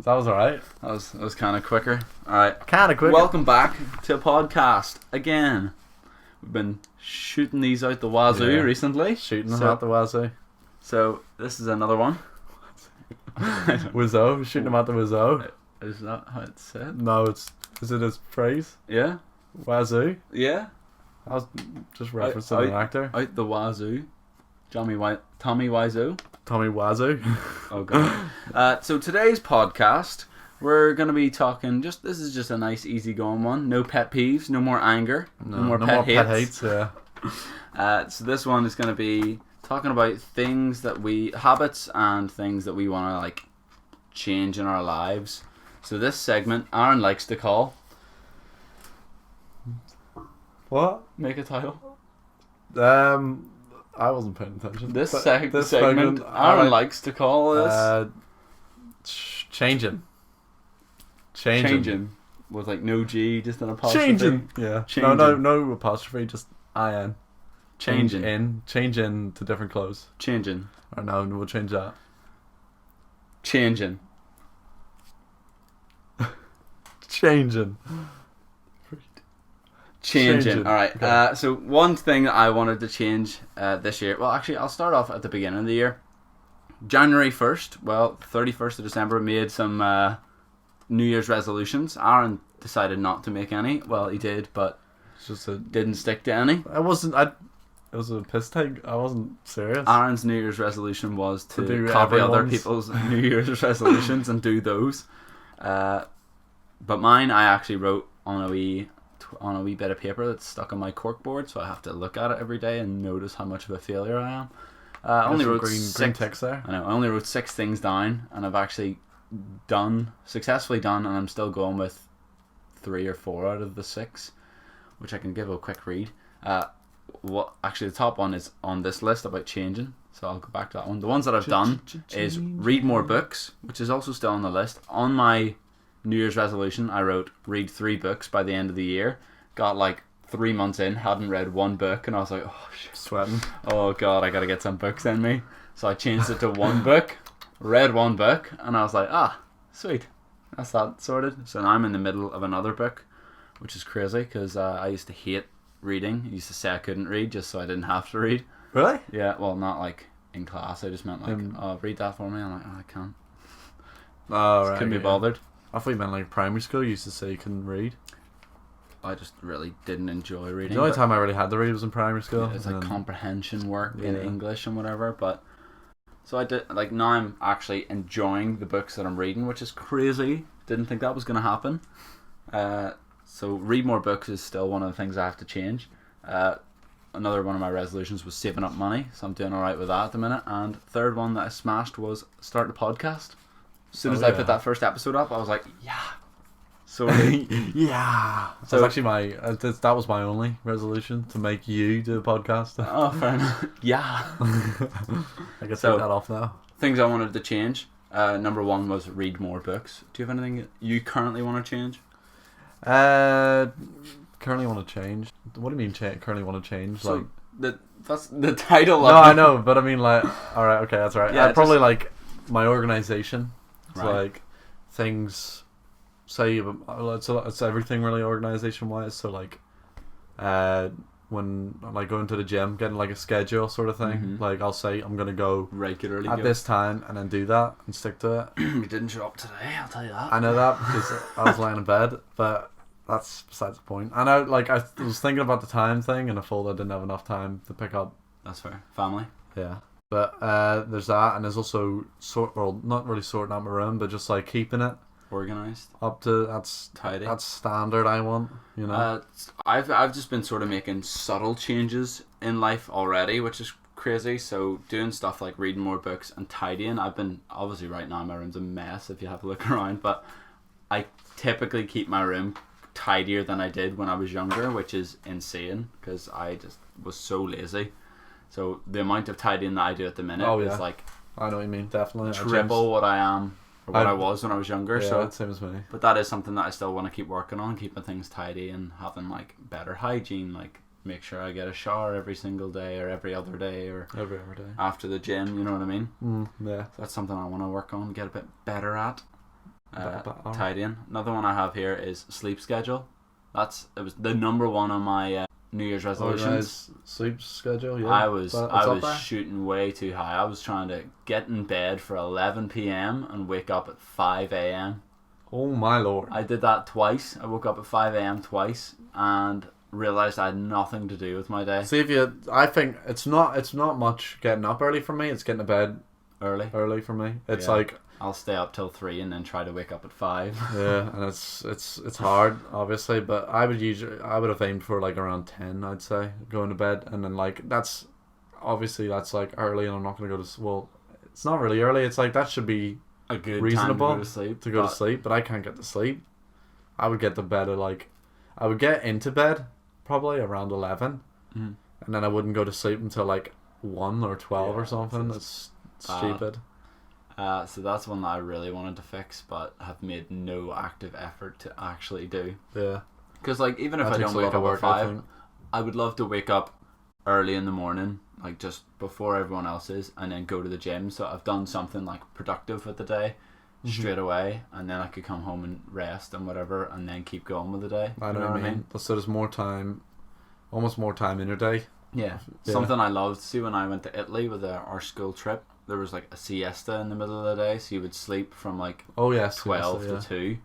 That was alright. That was kind of quicker. Alright. Kind of quicker. Welcome back to a podcast again. We've been shooting these out the wazoo recently. Shooting them out the wazoo. So, this is another one. Wizzo. Shooting them out the wizzo. Is that how it's said? No, is it a phrase? Yeah? Wazoo? Yeah? I was just referencing an actor. Out the wazoo. Tommy Wiseau. Tommy Wazoo. Oh god. So today's podcast, we're going to be talking, this is just a nice easy going one. No pet peeves, no more anger, no more pet hates. Yeah. So this one is going to be talking about habits and things that we want to like change in our lives. So this segment, Aaron likes to call. What? Make a title. I wasn't paying attention. This segment, Aaron likes to call this. Changin. With like no G, just an apostrophe. Changin. Yeah. Changin. No apostrophe, just IN. Changin. Change in to different clothes. Changin. Or no, we'll change that. Changin. Changing. Alright, okay. So one thing that I wanted to change this year, well actually I'll start off at the beginning of the year. January 1st, 31st of December, made some New Year's resolutions. Aaron decided not to make any. Well, he did, but didn't stick to any. It was a piss take. I wasn't serious. Aaron's New Year's resolution was to copy other people's New Year's resolutions and do those. But mine I actually wrote on a wee bit of paper that's stuck on my corkboard, so I have to look at it every day and notice how much of a failure I am. I only wrote green text there. I know. I only wrote 6 things down, and I've actually successfully done, and I'm still going with 3 or 4 out of the 6, which I can give a quick read. The top one is on this list about changing, so I'll go back to that one. The ones that I've done is read more books, which is also still on the list. On my New Year's resolution, I wrote read 3 books by the end of the year. Got like 3 months in, hadn't read 1 book, and I was like, oh shit, sweating. Oh god, I gotta get some books in me. So I changed it to 1 book, read 1 book, and I was like, sweet, that's that sorted. So now I'm in the middle of another book, which is crazy because I used to hate reading. I used to say I couldn't read just so I didn't have to read. Really? Yeah, well, not like in class. I just meant like, read that for me. I'm like, I can't. Oh, right. Couldn't be bothered. I thought you meant like primary school. You used to say you couldn't read. I just really didn't enjoy reading. The only time I really had to read was in primary school. It's like comprehension work in English and whatever. But so I did. Like now, I'm actually enjoying the books that I'm reading, which is crazy. Didn't think that was going to happen. So read more books is still one of the things I have to change. Another one of my resolutions was saving up money, so I'm doing alright with that at the minute. And third one that I smashed was start the podcast. As soon as I put that first episode up, I was like, yeah. So yeah. So that's actually that was my only resolution, to make you do a podcast. Oh, fair enough. Yeah. I can take that off now. Things I wanted to change. Number 1 was read more books. Do you have anything you currently want to change? Currently want to change. What do you mean currently want to change? So that's the title of it. No, I know, but I mean like, alright, okay, that's right. Yeah, probably like my organisation. It's right. like things, say, it's everything really organisation wise. So like, when I'm like going to the gym, getting like a schedule sort of thing. Mm-hmm. Like I'll say I'm gonna go regularly at this time and then do that and stick to it. You didn't show up today, I'll tell you that. I know that because I was lying in bed, but that's besides the point. I know, like I was thinking about the time thing and I thought I didn't have enough time to pick up. That's fair. Family. Yeah. But there's that, and there's also not really sorting out my room, but just like keeping it organised up to that's tidy. That's standard. I want, you know. I've just been sort of making subtle changes in life already, which is crazy. So doing stuff like reading more books and tidying. I've been obviously right now my room's a mess if you have a look around, but I typically keep my room tidier than I did when I was younger, which is insane because I just was so lazy. So the amount of tidying that I do at the minute is like, I know what you mean, definitely triple what I am or what I was when I was younger. Yeah, so same as me. But that is something that I still want to keep working on, keeping things tidy and having like better hygiene, like make sure I get a shower every single day or every other day or every other day after the gym, you know what I mean? Yeah. So that's something I want to work on, get a bit better at. tidying. Another one I have here is sleep schedule. It was the number one on my New Year's resolutions. Sleep schedule. Yeah. I was up there? shooting way too high. I was trying to get in bed for 11 p.m. and wake up at 5 a.m. Oh my lord. I did that twice. I woke up at 5 a.m. twice and realized I had nothing to do with my day. See, I think it's not much getting up early for me. It's getting to bed early for me. It's like I'll stay up till 3 and then try to wake up at 5. Yeah, and it's hard, obviously, but I would have aimed for like around 10, I'd say, going to bed, and then like that's like early, and I'm not gonna go to well, it's not really early. It's like that should be a good reasonable time to go to sleep, but I can't get to sleep. I would get to bed at I would get into bed probably around 11, and then I wouldn't go to sleep until like 1 or 12 or something. It's stupid. So that's one that I really wanted to fix, but have made no active effort to actually do. Yeah. Because like even if I don't wake up at 5, I would love to wake up early in the morning, like just before everyone else is, and then go to the gym. So I've done something like productive with the day straight away, and then I could come home and rest and whatever, and then keep going with the day. I know what I mean. So there's almost more time in your day. Yeah. Something I loved. See, when I went to Italy with our school trip, there was like a siesta in the middle of the day, so you would sleep from like 12 to 2.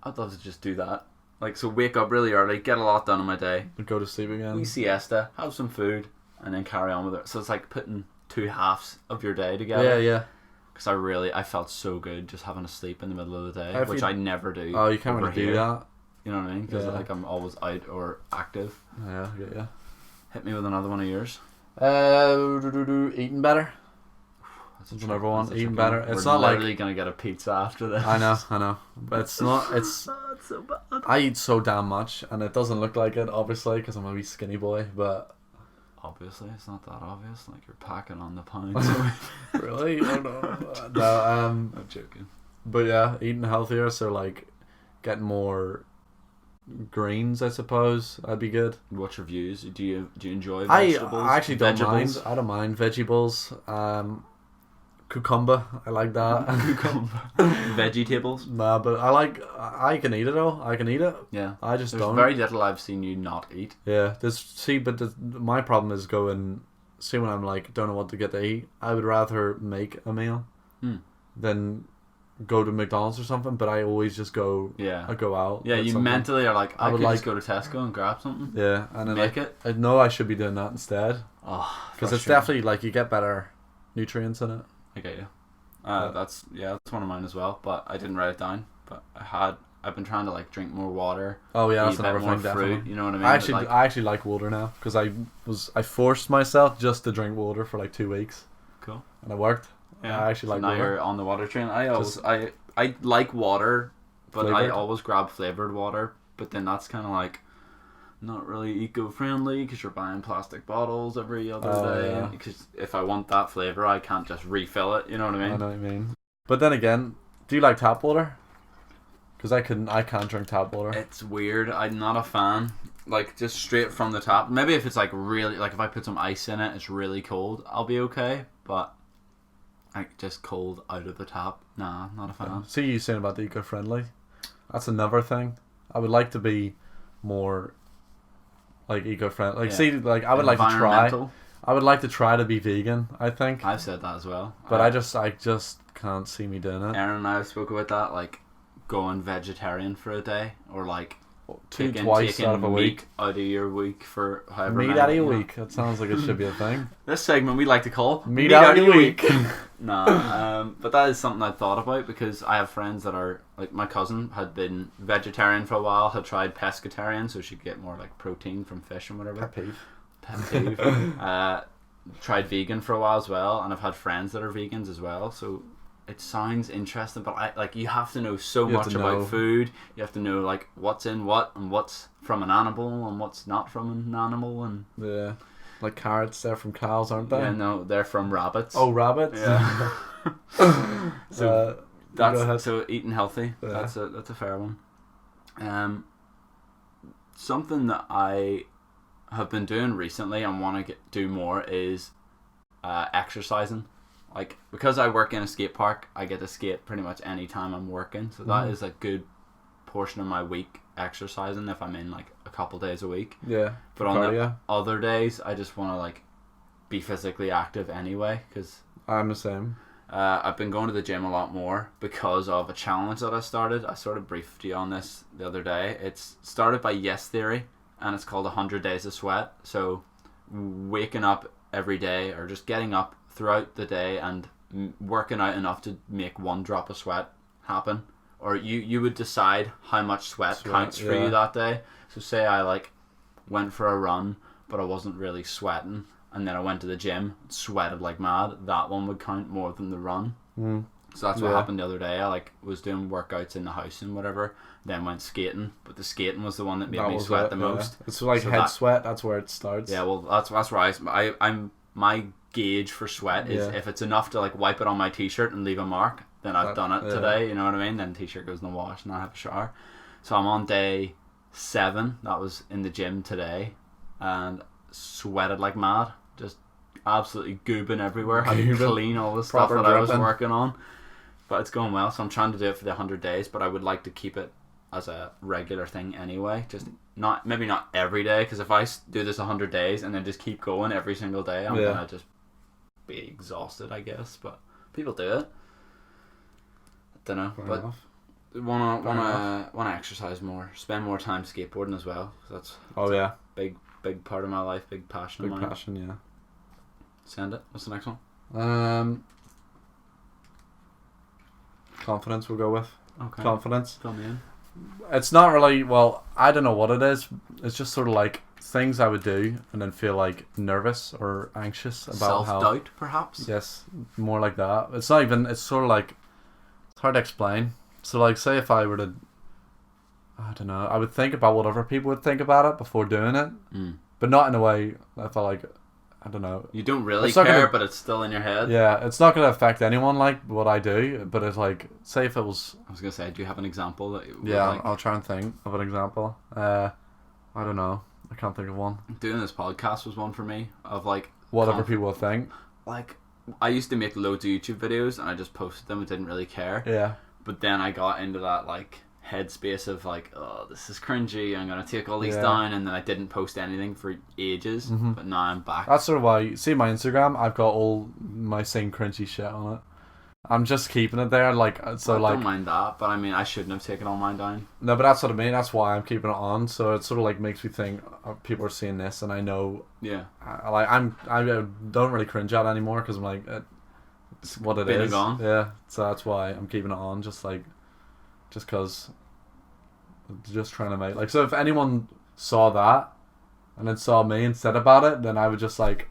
I'd love to just do that. Like, so wake up really early, get a lot done in my day, go to sleep again, wee siesta, have some food, and then carry on with it. So it's like putting 2 halves of your day together. Yeah. Because I felt so good just having a sleep in the middle of the day, which I never do. Oh, you can't really do that. You know what I mean? Because like I'm always out or active. Yeah. Hit me with another one of yours. Eating better. That's another one. Eating better. It's not like literally gonna get a pizza after this. I know, but it's not. It's so bad. I eat so damn much, and it doesn't look like it, obviously, because I'm a wee skinny boy. But obviously, it's not that obvious. Like you're packing on the pounds. Really? I don't know. No, I'm joking. But yeah, eating healthier, so like getting more greens, I suppose. That'd be good. What's your views? Do you enjoy vegetables? I actually don't mind. I don't mind vegetables. Cucumber, I like that. Cucumber. Vegetables? Nah, but I can eat it though. I can eat it. Yeah. I just There's don't. very little I've seen you not eat. Yeah. My problem is when I'm like, don't know what to get to eat, I would rather make a meal than go to McDonald's or something, but I always just go I go out. Yeah, you mentally are like, I would like just go to Tesco and grab something. Yeah, and then make it. I know I should be doing that instead. Oh, because it's definitely like you get better nutrients in it. I get you. That's one of mine as well, but I didn't write it down. But I've been trying to like drink more water. Oh yeah, that's eat a bit another more thing. fruit, Definitely. you know what I mean? I actually like water now because I forced myself just to drink water for like 2 weeks. Cool. And it worked. Yeah. I actually like now water. You're on the water train. I like water, but flavored? I always grab flavored water. But then that's kind of like not really eco-friendly because you're buying plastic bottles every other day. Because if I want that flavor, I can't just refill it. You know what I mean? I know what you mean. But then again, do you like tap water? Because I can't drink tap water. It's weird. I'm not a fan. Like just straight from the tap. Maybe if it's like really like if I put some ice in it, it's really cold. I'll be okay. But like just cold out of the tap. Nah, not a fan. See you saying about the eco-friendly. That's another thing. I would like to be more like eco-friendly. Like see, like I would like to try. I would like to try to be vegan. I think I've said that as well. But I just can't see me doing it. Aaron and I spoke about that, like going vegetarian for a day, or like twice out of a week out of your week for however meat out of your week. That sounds like it should be a thing. This segment we like to call meat out of your week. But that is something I thought about because I have friends that are like my cousin had been vegetarian for a while, had tried pescatarian, so she could get more like protein from fish and whatever. Pet peeve. Tried vegan for a while as well, and I've had friends that are vegans as well. So it sounds interesting, but you have to know so much about food. You have to know like what's in what and what's from an animal and what's not from an animal, and like carrots, they're from cows, aren't they? Yeah, no, they're from rabbits. Oh, rabbits. Yeah. So eating healthy. Yeah. That's a fair one. Something that I have been doing recently and want to do more is exercising like, because I work in a skate park, I get to skate pretty much any time I'm working. So that is a good portion of my week exercising if I'm in like a couple days a week. Yeah. But on the other days, I just want to like be physically active anyway, because I'm the same. I've been going to the gym a lot more because of a challenge that I started. I sort of briefed you on this the other day. It's started by Yes Theory, and it's called 100 Days of Sweat. So waking up every day, or just getting up throughout the day and working out enough to make one drop of sweat happen. Or you would decide how much sweat counts for you that day. So say I like went for a run, but I wasn't really sweating, and then I went to the gym, sweated like mad, that one would count more than the run. So that's what happened the other day. I like was doing workouts in the house and whatever, then went skating, but the skating was the one that made me sweat the most. It's like so head sweat, that's where it starts. Yeah, well that's where I'm my gauge for sweat is if it's enough to like wipe it on my t-shirt and leave a mark, then I've done it today, you know what I mean? Then the t-shirt goes in the wash and I have a shower. So I'm on day 7, that was in the gym today, and sweated like mad, just absolutely goobing everywhere, had to clean all the stuff that I was working on. But it's going well, so I'm trying to do it for the 100 days, but I would like to keep it as a regular thing anyway. Just maybe not every day, because if I do this 100 days and then just keep going every single day, I'm gonna just be exhausted, I guess. But people do it. I don't know, Fair but enough. wanna exercise more, spend more time skateboarding as well. That's big part of my life, big passion of mine. Big passion, yeah. Send it. What's the next one? Confidence we'll go with. Okay. Confidence. Fill me in. It's not really, well, I don't know what it is. It's just sort of like things I would do and then feel like nervous or anxious about self-doubt, perhaps? Yes, more like that. It's not even, it's sort of like, it's hard to explain. So like, say if I were to, I don't know, I would think about what other people would think about it before doing it. But not in a way I felt like, I don't know. You don't really care, but it's still in your head. Yeah, it's not going to affect anyone like what I do, but it's like, say if it was... I was going to say, do you have an example that you I'll try and think of an example. I don't know. I can't think of one. Doing this podcast was one for me, of like... Whatever people will think. Like, I used to make loads of YouTube videos, and I just posted them and didn't really care. Yeah. But then I got into that, like... headspace of like, oh, this is cringy, I'm gonna take all these down, and then I didn't post anything for ages, but now I'm back. That's sort of why, see my Instagram, I've got all my same cringy shit on it. I'm just keeping it there, like, so I don't mind that, but I mean, I shouldn't have taken all mine down. No, but that's what I mean, that's why I'm keeping it on, so it sort of like makes me think, oh, people are seeing this, and I know, I don't really cringe at it anymore, because I'm like, it's what it is. Gone. Yeah, so that's why I'm keeping it on, just because just trying to make, like, so if anyone saw that and then saw me and said about it, then I would just like,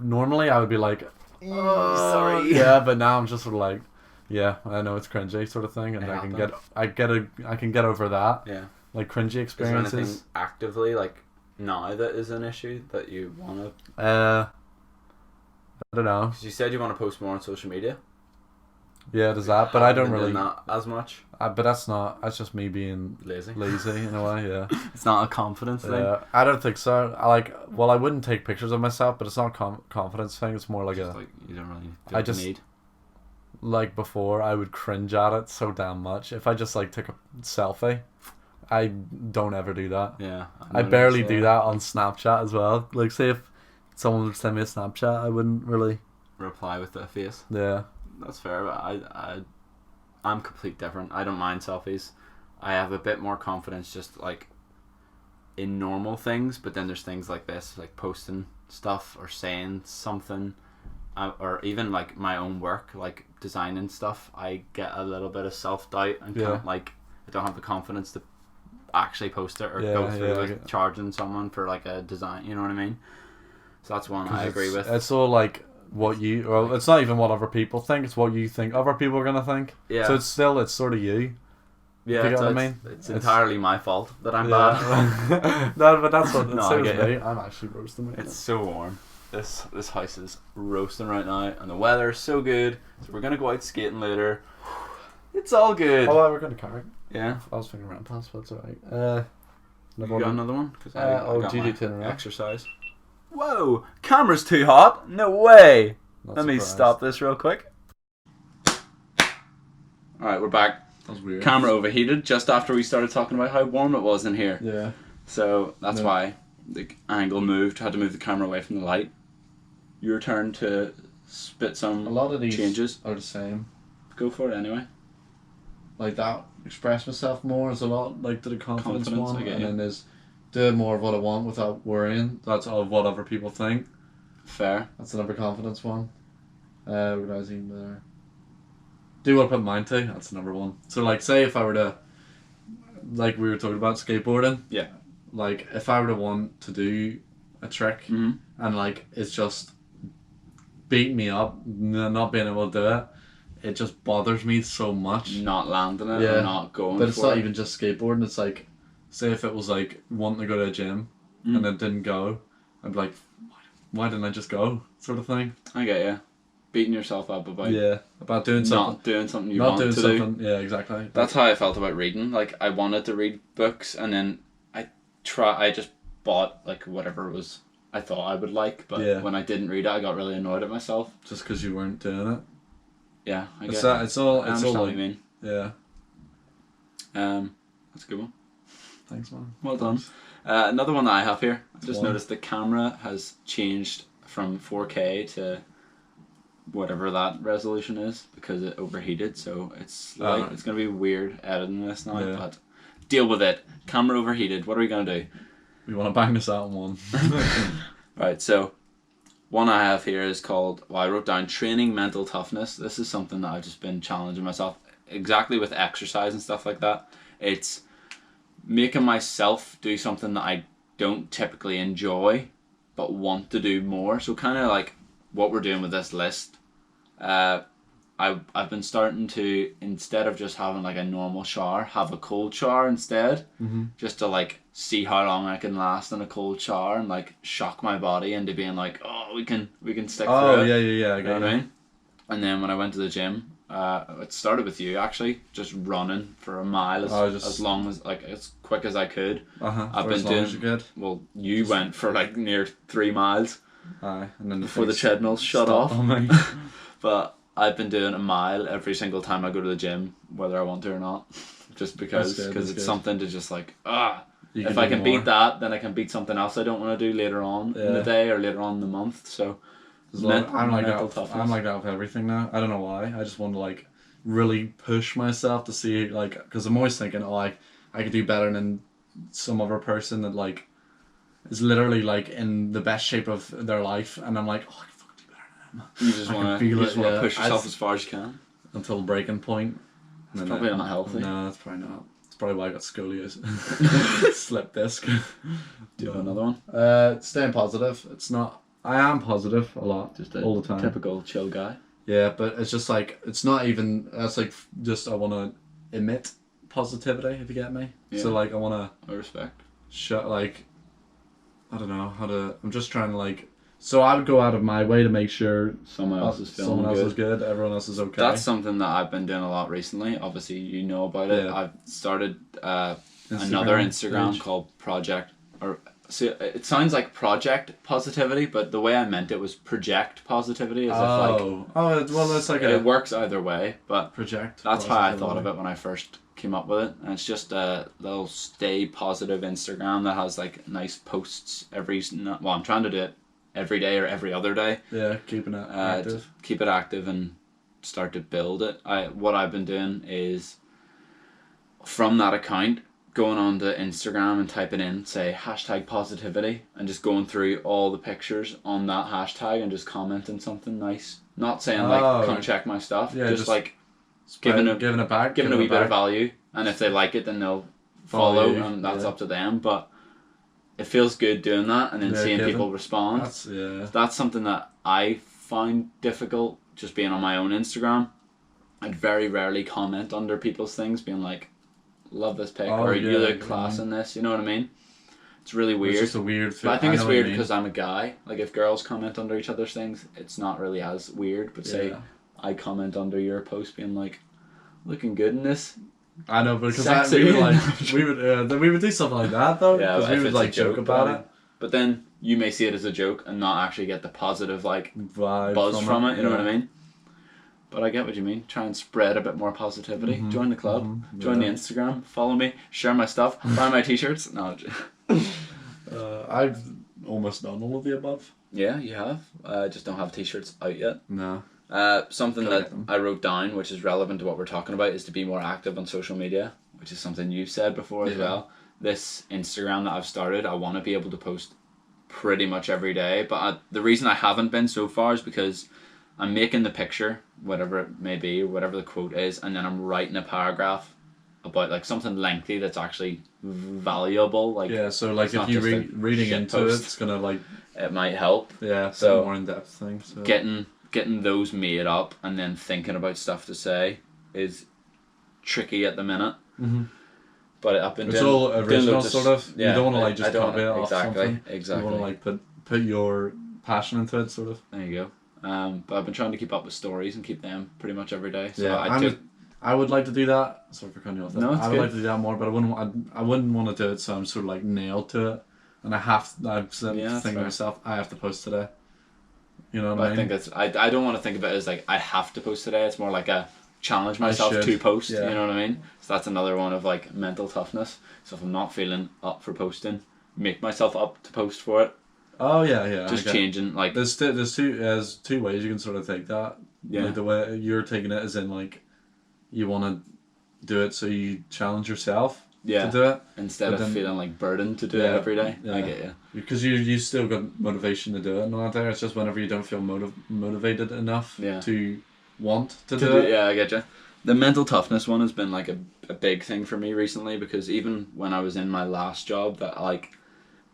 normally I would be like, oh, sorry, but now I'm just sort of like, I know it's cringy sort of thing, and I can get over that, like cringy experiences. Is there anything actively like now that is an issue that you want to I don't know, because you said you want to post more on social media. Yeah, there's that, but I don't really not as much. But that's just me being lazy in a way. Yeah, it's not a confidence thing. I don't think so. I wouldn't take pictures of myself, but it's not a confidence thing. It's more like like you don't really need. Like before, I would cringe at it so damn much. If I just like took a selfie, I don't ever do that. Yeah, I barely do that on Snapchat as well. Like, say if someone would send me a Snapchat, I wouldn't really reply with their face. Yeah. That's fair, but I'm complete different. I don't mind selfies. I have a bit more confidence just like in normal things, but then there's things like this, like posting stuff or saying something, or even like my own work, like designing stuff. I get a little bit of self-doubt and can't, like, I don't have the confidence to actually post it or go through with charging someone for like a design, you know what I mean? So that's one I agree with. It's all like it's not even what other people think, it's what you think other people are gonna think. Yeah. So it's sort of you. Yeah, you know what I mean? It's entirely my fault that I'm bad. No, but that's what I get me. I'm actually roasting it. It's so warm. This house is roasting right now, and the weather is so good. So we're gonna go out skating later. It's all good. Oh, we're gonna carry. Yeah. I was thinking around past, but it's alright. You got another one? I got my exercise. Whoa! Camera's too hot? No way! Not Let me surprised. stop this real quick. Alright, we're back. That was weird. Camera overheated just after we started talking about how warm it was in here. Yeah. So that's why the angle moved. Had to move the camera away from the light. Your turn to spit some A lot of these changes. are the same. Go for it anyway. Like that, express myself more is a lot like to the confidence one, I get and you. then there's do more of what I want without worrying. That's of what other people think. Fair. That's another confidence one. Organizing better. Do what I put mine to. That's the number one. So like, say if I were to, like we were talking about skateboarding. Yeah. Like if I were to want to do a trick Mm-hmm. and like it's just beat me up, not being able to do it. It just bothers me so much. Not landing it Yeah. or not going But it's for not it. even just skateboarding. It's like, say if it was like wanting to go to a gym Mm. and it didn't go, I'd be like, why didn't I just go? Sort of thing. I get you. Beating yourself up about About doing something. not doing something you Not want doing to something. do. Yeah, exactly. That's how I felt about reading. Like I wanted to read books, and then I just bought like whatever it was I thought I would like. But Yeah. when I didn't read it, I got really annoyed at myself. Just because you weren't doing it. Yeah, I It's get. that. It's all. I It's understand all. what you Like, mean. yeah. That's a good one. Thanks, man. Well done. Another one that I have here. I just One. noticed the camera has changed from 4K to whatever that resolution is because it overheated. So it's like it's gonna be weird editing this now, Yeah. but deal with it. Camera overheated. What are we gonna do? We want to bang this out in one. Right. So one I have here is called. Well, I wrote down training mental toughness. This is something that I've just been challenging myself exactly with exercise and stuff like that. It's making myself do something that I don't typically enjoy but want to do more. So kind of like what we're doing with this list. I've been starting to, instead of just having like a normal shower, have a cold shower instead. Mm-hmm. Just to like see how long I can last in a cold shower and like shock my body into being like, oh, we can stick through Oh it. yeah. I You know get what I you. mean? And then when I went to the gym, it started with you actually, just running for a mile as long as like as quick as I could. I've been doing. As you could. Well, you went for like near 3 miles Aye, and then before the things treadmill shut stopped off. on me. But I've been doing a mile every single time I go to the gym, whether I want to or not, just because That's it's good. something to just like You if do I can more. beat that, then I can beat something else I don't want to do later on in the Yeah. day or later on in the month. So I'm like mental that. toughness. I'm like that with everything now. I don't know why. I just want to like really push myself to see like, because I'm always thinking, oh, I could do better than some other person that like is literally like in the best shape of their life, and I'm like, oh, I can fucking do better than them. You just I can want to feel it, yeah. push I yourself just- as far as you can. Until breaking point. It's probably not healthy. No, that's probably not. It's probably why I got scoliosis. Slip disc. Do you have another one? Staying positive. It's not. I am positive a lot, Just a all the time. typical chill guy. Yeah, but it's just like it's not even. That's like just I want to emit positivity. If you get me. Yeah. So like I want to I respect. show like. I don't know how to. I'm just trying to like. So I would go out of my way to make sure Someone else is feeling someone else good. is good, everyone else is okay. That's something that I've been doing a lot recently. Obviously, you know about it. Yeah. I've started another Instagram page. called Project. Or see, it sounds like Project Positivity, but the way I meant it was Project Positivity. As if well, that's like it works either way. But project. that's how I thought of it when I first came up with it. And it's just a little stay positive Instagram that has like nice posts well, I'm trying to do it every day or every other day. Yeah, keeping it active. To keep it active and start to build it. What I've been doing is from that account going on to Instagram and typing in, say, hashtag positivity, and just going through all the pictures on that hashtag and just commenting something nice. Not saying like come check my stuff. Yeah, just like Giving it back, giving a wee bit of value, and if they like it then they'll follow you, and that's yeah. up to them. But it feels good doing that and then seeing people respond. That's something that I find difficult just being on my own Instagram. I'd very rarely comment under people's things being like, love this pic or you look class in this, you know what I mean? It's really weird. It's just a weird but I think it's weird because I'm a guy. Like if girls comment under each other's things, it's not really as weird. But say I comment under your post being like, looking good in this. I know, but because we would do something like that though. Yeah, because we would like joke about it. But then you may see it as a joke and not actually get the positive like Vibe buzz from it. You know what I yeah. mean? But I get what you mean. Try and spread a bit more positivity. Mhm, Join the club. Join the yeah. Instagram. Follow me. Share my stuff. Buy my t-shirts. No. I've almost done all of the above. Yeah, you have. Just don't have t-shirts out yet. No. Something Gotta that get them. I wrote down, which is relevant to what we're talking about, is to be more active on social media, which is something you've said before as Yeah. well. This Instagram that I've started, I want to be able to post pretty much every day. But the reason I haven't been so far is because I'm making the picture, whatever it may be, whatever the quote is, and then I'm writing a paragraph about like something lengthy that's actually valuable. Like Yeah, so like it's if not you just a reading shit into post. it, it's gonna like It might help. yeah, So, more in depth thing. So. Getting those made up and then thinking about stuff to say is tricky at the minute. Mm-hmm. But I've been It's doing all original, loads sort of. Yeah, you don't want to I like just don't copy it off something. Exactly. You want to like put your passion into it, sort of. There you go. But I've been trying to keep up with stories and keep them pretty much every day. So Yeah, I would like to do that. Sorry for cutting you off. No, it's I would good. like to do that more, but I wouldn't want to do it. So I'm sort of like nailed to it, and I'm thinking to fair. myself, I have to post today. You know what But I I mean? think that's I don't want to think of it as like I have to post today. It's more like a challenge myself should. to post. Yeah. You know what I mean? So that's another one of like mental toughness. So if I'm not feeling up for posting, make myself up to post for it. Oh yeah. Just okay. changing like There's two ways you can sort of take that. Yeah. Like the way you're taking it is in like, you want to do it so you challenge yourself yeah. to do it. Instead But of then- feeling like burdened to do it Yeah, every day. I yeah. get you. Because you still got motivation to do it and all that there. It's just whenever you don't feel motivated enough Yeah. to want to do it. Yeah, I get you. The mental toughness one has been like a big thing for me recently because even when I was in my last job that like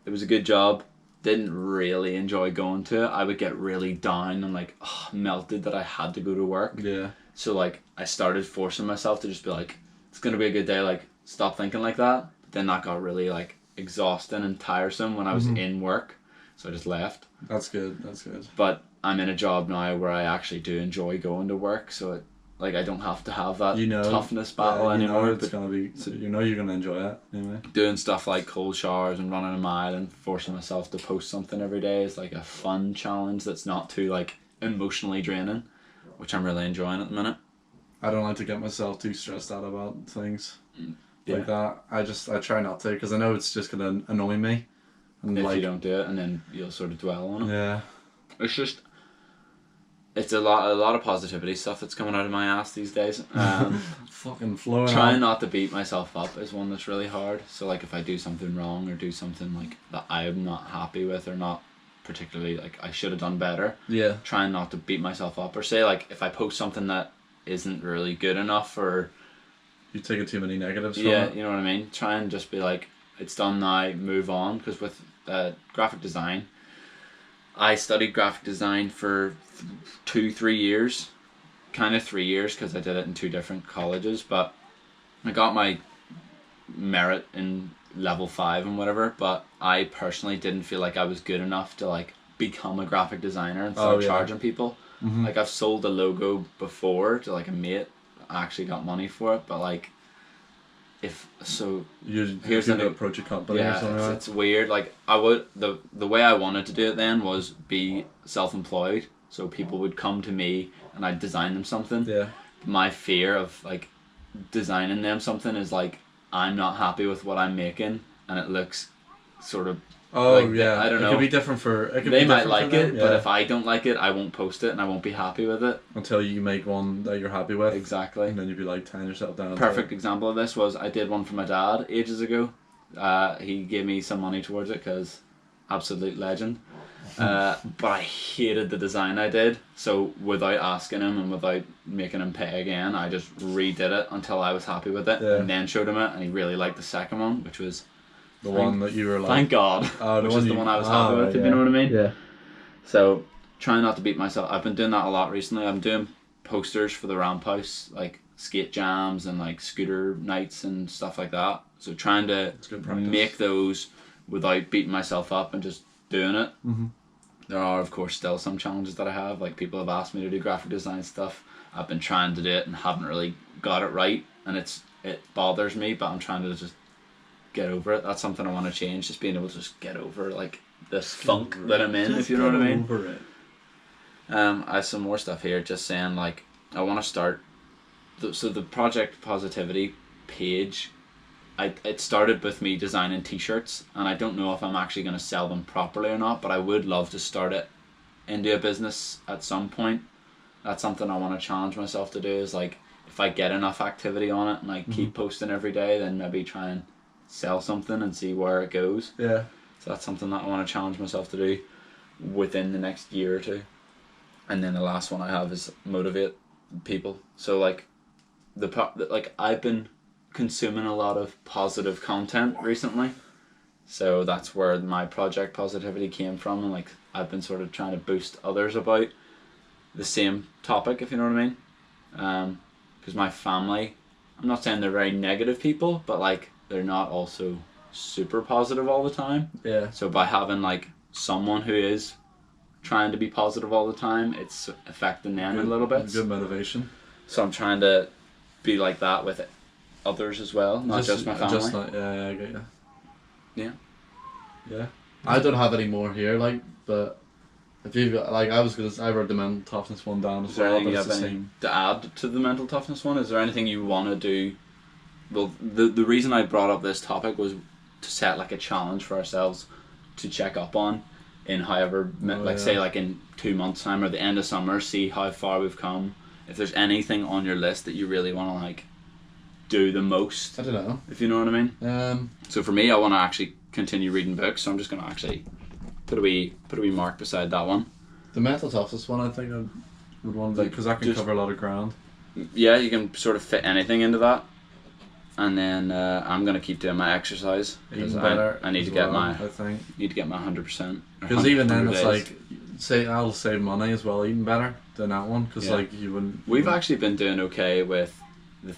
it was a good job, didn't really enjoy going to it. I would get really down and like melted that I had to go to work. Yeah. So like I started forcing myself to just be like, it's gonna be a good day, like stop thinking like that. But then that got really like exhausting and tiresome when I was in work. So I just left. That's good. That's good. But I'm in a job now where I actually do enjoy going to work, so it, like I don't have to have that toughness battle anymore. It's gonna be. So you're gonna enjoy it anyway. Doing stuff like cold showers and running a mile and forcing myself to post something every day is like a fun challenge that's not too like emotionally draining, which I'm really enjoying at the minute. I don't like to get myself too stressed out about things Yeah. like that. I try not to because I know it's just gonna annoy me. And If like, you don't do it, and then you'll sort of dwell on it. yeah. It's just, it's a lot of positivity stuff that's coming out of my ass these days. Fucking flowing. Trying not to beat myself up is one that's really hard. So like if I do something wrong or do something like that I'm not happy with or not particularly like I should have done better, Yeah. trying not to beat myself up or say like if I post something that isn't really good enough or You're taking too many negatives from yeah, it. you know what I mean? Try and just be like, it's done now, move on. Because with graphic design, I studied graphic design for 2-3 years. Kind of 3 years because I did it in 2 different colleges. But I got my merit in level 5 and whatever. But I personally didn't feel like I was good enough to like become a graphic designer and start charging people. Mm-hmm. Like I've sold a logo before to like a mate. I actually got money for it, but like, Here's the approach a company or something. it's weird. Like I would the way I wanted to do it then was be self-employed, so people would come to me and I'd design them something. Yeah. My fear of like designing them something is like I'm not happy with what I'm making and it looks sort of. Oh like, yeah, I don't know. It could be different for. It could they be might different like for them, it, but if I don't like it, I won't post it and I won't be happy with it. until you make one that you're happy with, Exactly. and then you'd be like tying yourself down. Perfect example of this was I did one for my dad ages ago. He gave me some money towards it because absolute legend. But I hated the design I did, so without asking him and without making him pay again, I just redid it until I was happy with it, Yeah. and then showed him it, and he really liked the second one, which was The one that you were like. thank God, which is the one I was happy with. If you know what I mean. Yeah. So trying not to beat myself. I've been doing that a lot recently. I'm doing posters for the Ramp House, like skate jams and like scooter nights and stuff like that. So trying to good practice. make those without beating myself up and just doing it. Mm-hmm. There are of course still some challenges that I have. Like people have asked me to do graphic design stuff. I've been trying to do it and haven't really got it right, and it bothers me. But I'm trying to just get over it. That's something I want to change. Just being able to just get over like this funk that I'm in, if you know what I mean. Over it. I have some more stuff here, just saying like I want to start. So the Project Positivity page, it started with me designing T-shirts, and I don't know if I'm actually going to sell them properly or not, but I would love to start it into a business at some point. That's something I want to challenge myself to do. Is like if I get enough activity on it and I keep posting every day, then maybe try and sell something and see where it goes. Yeah. So that's something that I want to challenge myself to do within the next year or two. And then the last one I have is motivate people. So like I've been consuming a lot of positive content recently. So that's where my Project Positivity came from, and like I've been sort of trying to boost others about the same topic, if you know what I mean. Because my family, I'm not saying they're very negative people, but like they're not also super positive all the time. Yeah. So by having like someone who is trying to be positive all the time, it's affecting them a little bit. Good motivation. So I'm trying to be like that with others as well, not just my family. Just not, yeah, I get you. Yeah. Yeah. I don't have any more here, like, but if you like, I wrote the mental toughness one down as Is there well, anything but you it's have the any same. to add to the mental toughness one? Is there anything you want to do? Well, the reason I brought up this topic was to set like a challenge for ourselves to check up on in however, say like in 2 months time or the end of summer, see how far we've come. If there's anything on your list that you really want to like do the most, I don't know. if you know what I mean. So for me, I want to actually continue reading books, so I'm just going to actually put a wee mark beside that one. The mental toughness one, I think I would want to do, because that can cover a lot of ground. Yeah, you can sort of fit anything into that. And then I'm gonna keep doing my exercise because I need to get my 100%. Because even then, it's like I'll save money as well eating better than that one, because like you wouldn't. We've actually been doing okay with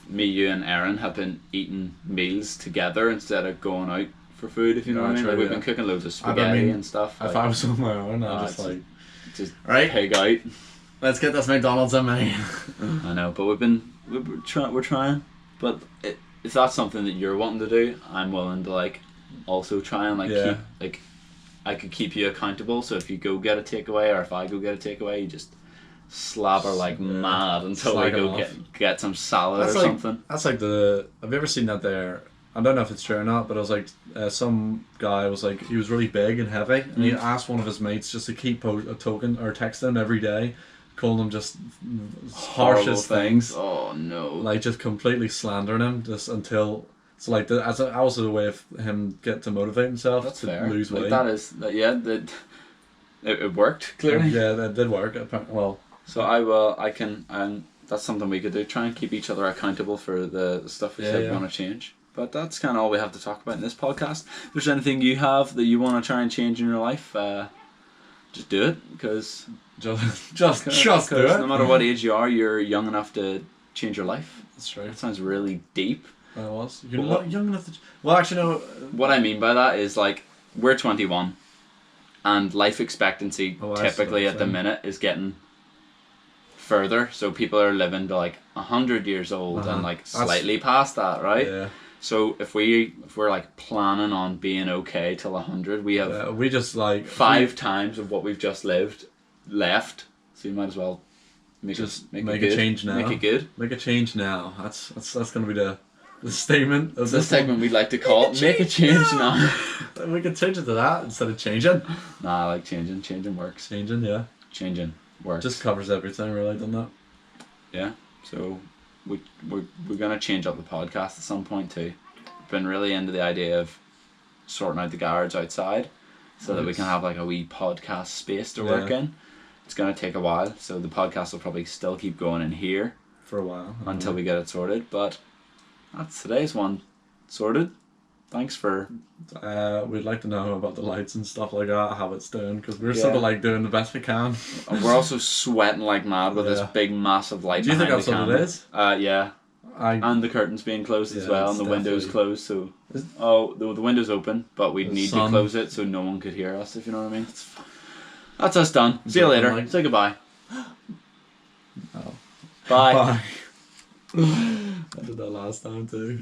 me, you, and Erin have been eating meals together instead of going out for food. If you know what I mean, like we've been cooking loads of spaghetti and stuff. If I was on my own, I'd just pig out. Let's get this McDonald's in me. I know, but we're trying, but if that's something that you're wanting to do, I'm willing to like also try and keep like I could keep you accountable. So if you go get a takeaway or if I go get a takeaway, you just slabber like mad until we go get some salad or something. That's like have you ever seen that there? I don't know if it's true or not, but it was like some guy was like, he was really big and heavy, and he asked one of his mates just to keep a token or texting him every day, calling him just harshest things. Oh no! Like just completely slandering him just until it's like as also a way of him get to motivate himself. That's to fair. Lose weight. It worked clearly. Yeah, that did work. Well, so that's something we could do. Try and keep each other accountable for the stuff we said we want to change. But that's kind of all we have to talk about in this podcast. If there's anything you have that you want to try and change in your life, just do it, because just do it. No matter what age you are, you're young enough to change your life. That's right. That sounds really deep. I was. You're not young enough to. Well, actually, no. What I mean by that is like we're 21, and life expectancy typically at the minute is getting further. So people are living to like 100 years old and like slightly past that, right? Yeah. So if we're like planning on being okay till 100, we have we just like 5 times of what we've just lived left. So you might as well make a change now. Make it good. Make a change now. That's going to be the statement of this segment we'd like to call Make a Change Now. We could change it to that instead of changing. Nah, I like changing. Changing works. Changing, yeah. Changing works. Just covers everything, really, doesn't it? Yeah. So we're gonna change up the podcast at some point too. Been really into the idea of sorting out the garage outside so that we can have like a wee podcast space to work in. It's gonna take a while, so the podcast will probably still keep going in here for a while until we get it sorted. But that's today's one sorted. Thanks for. We'd like to know about the lights and stuff like that, how it's doing, because we're sort of like doing the best we can. And we're also sweating like mad with this big, massive light. Do you think that's what it is? Yeah. And the curtains being closed as well, and the windows closed. So, the window's open, but we'd need to close it so no one could hear us. If you know what I mean. That's us done. See you later. Say goodbye. Bye. I did that last time too.